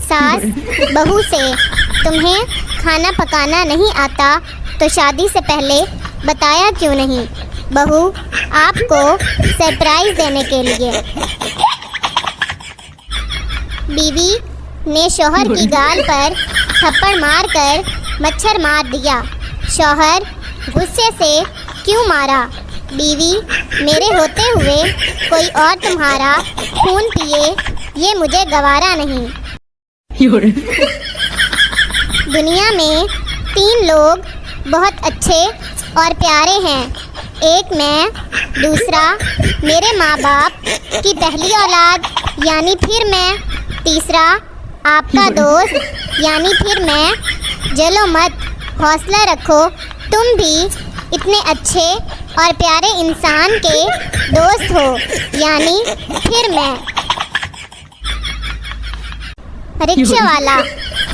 सास बहू से तुम्हें खाना पकाना नहीं आता तो शादी से पहले बताया क्यों नहीं? बहू आपको सरप्राइज देने के लिए। बीवी ने शौहर की गाल पर थप्पड़ मारकर मच्छर मार दिया। शौहर गुस्से से क्यों मारा? बीवी मेरे होते हुए कोई और तुम्हारा खून पिए ये मुझे गवारा नहीं। दुनिया में 3 लोग बहुत अच्छे और प्यारे हैं। एक मैं, दूसरा मेरे माँ बाप की पहली औलाद यानी फिर मैं, तीसरा आपका दोस्त यानी फिर मैं। जलो मत, हौसला रखो, तुम भी इतने अच्छे और प्यारे इंसान के दोस्त हो यानी फिर मैं। रिक्शे वाला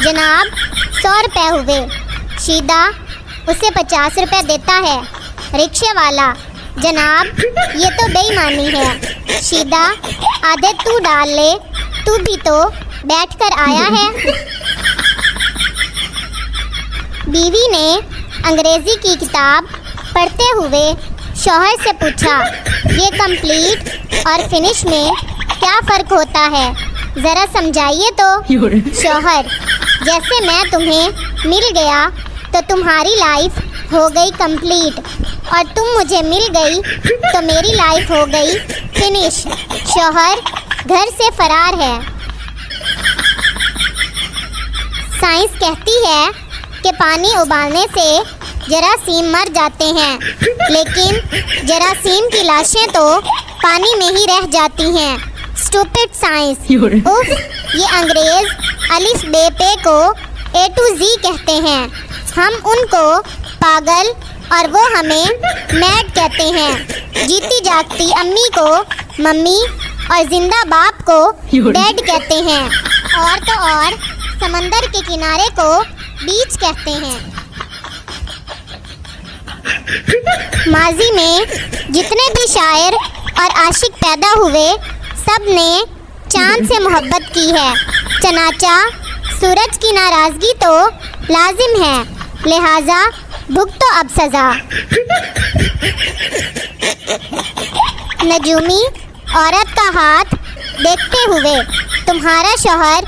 जनाब 100 रुपये हुए। शीदा उसे 50 रुपये देता है। रिक्शे वाला जनाब ये तो बेईमानी है। शीदा आधे तू डाल ले, तू भी तो बैठ कर आया है। बीवी ने अंग्रेज़ी की किताब पढ़ते हुए शौहर से पूछा, ये कंप्लीट और फिनिश में क्या फ़र्क होता है, ज़रा समझाइए तो। शौहर जैसे मैं तुम्हें मिल गया तो तुम्हारी लाइफ हो गई कंप्लीट और तुम मुझे मिल गई तो मेरी लाइफ हो गई फिनिश। शौहर घर से फरार है। साइंस कहती है कि पानी उबालने से जरासीम मर जाते हैं, लेकिन जरासीम की लाशें तो पानी में ही रह जाती हैं। Stupid science. उफ, ये अंग्रेज अलिफ बे पे को A to Z कहते हैं। हम उनको पागल और वो हमें मैड कहते हैं। जीती जागती अम्मी को मम्मी और जिंदा बाप को डैड कहते हैं। और तो और समंदर के किनारे को बीच कहते हैं। माजी में जितने भी शायर और आशिक पैदा हुए सब ने चांद से मोहब्बत की है। चनाचा सूरज की नाराज़गी तो लाजिम है, लिहाजा भुगतो अब सज़ा। नजूमी औरत का हाथ देखते हुए तुम्हारा शौहर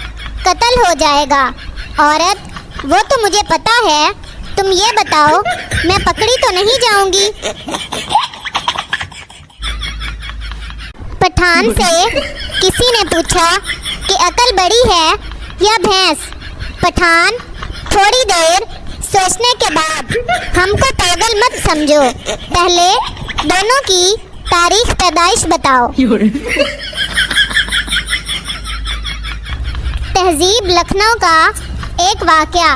कत्ल हो जाएगा। औरत वो तो मुझे पता है, तुम ये बताओ मैं पकड़ी तो नहीं जाऊंगी। पठान से किसी ने पूछा कि अकल बड़ी है या भैंस? पठान थोड़ी देर सोचने के बाद, हमको पागल मत समझो, पहले दोनों की तारीख पैदाइश बताओ। तहजीब लखनऊ का एक वाकया।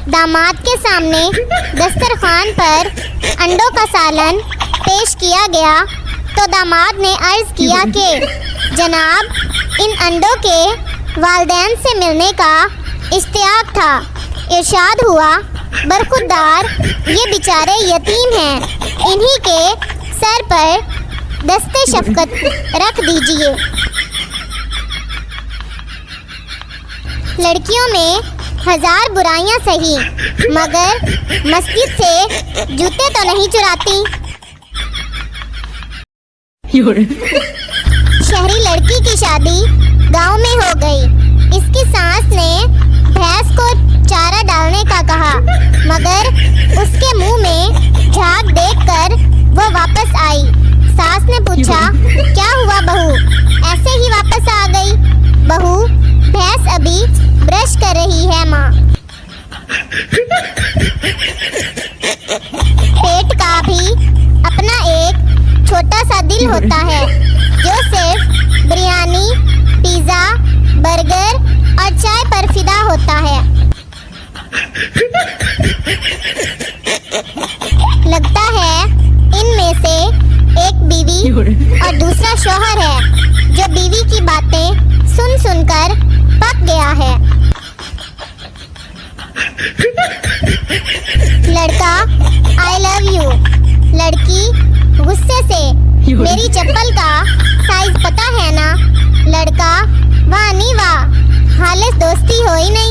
दामाद के सामने दस्तरखान पर अंडों का सालन पेश किया गया तो दामाद ने अर्ज़ किया कि जनाब इन अंडों के वालिदैन से मिलने का इश्तियाक था। इरशाद हुआ, बरखुरदार ये बेचारे यतीम हैं, इन्हीं के सर पर दस्ते शफ़क़त रख दीजिए। लड़कियों में 1000 बुराइयां सही, मगर मस्जिद से जूते तो नहीं चुराती। शहरी लड़की की शादी गांव में हो गई। इसकी सास ने भैंस को चारा डालने का कहा, मगर उसके मुंह में झाग देखकर वो वापस आई। सास ने पूछा, क्या हुआ बहू, ऐसे ही वापस आ गई? बहू, भैंस अभी ब्रश कर रही है माँ। पेट का भी अपना एक छोटा सा दिल होता है जो सिर्फ बिरयानी, पिज़्ज़ा, बर्गर और चाय पर फिदा होता है। लगता है इनमें से एक बीवी और दूसरा शौहर है जो बीवी की बातें सुन सुनकर पक गया है। लड़का आई लव यू, लड़की गुस्से से मेरी चप्पल का साइज पता है ना? लड़का वाह नी वाह, खालिस दोस्ती हो ही नहीं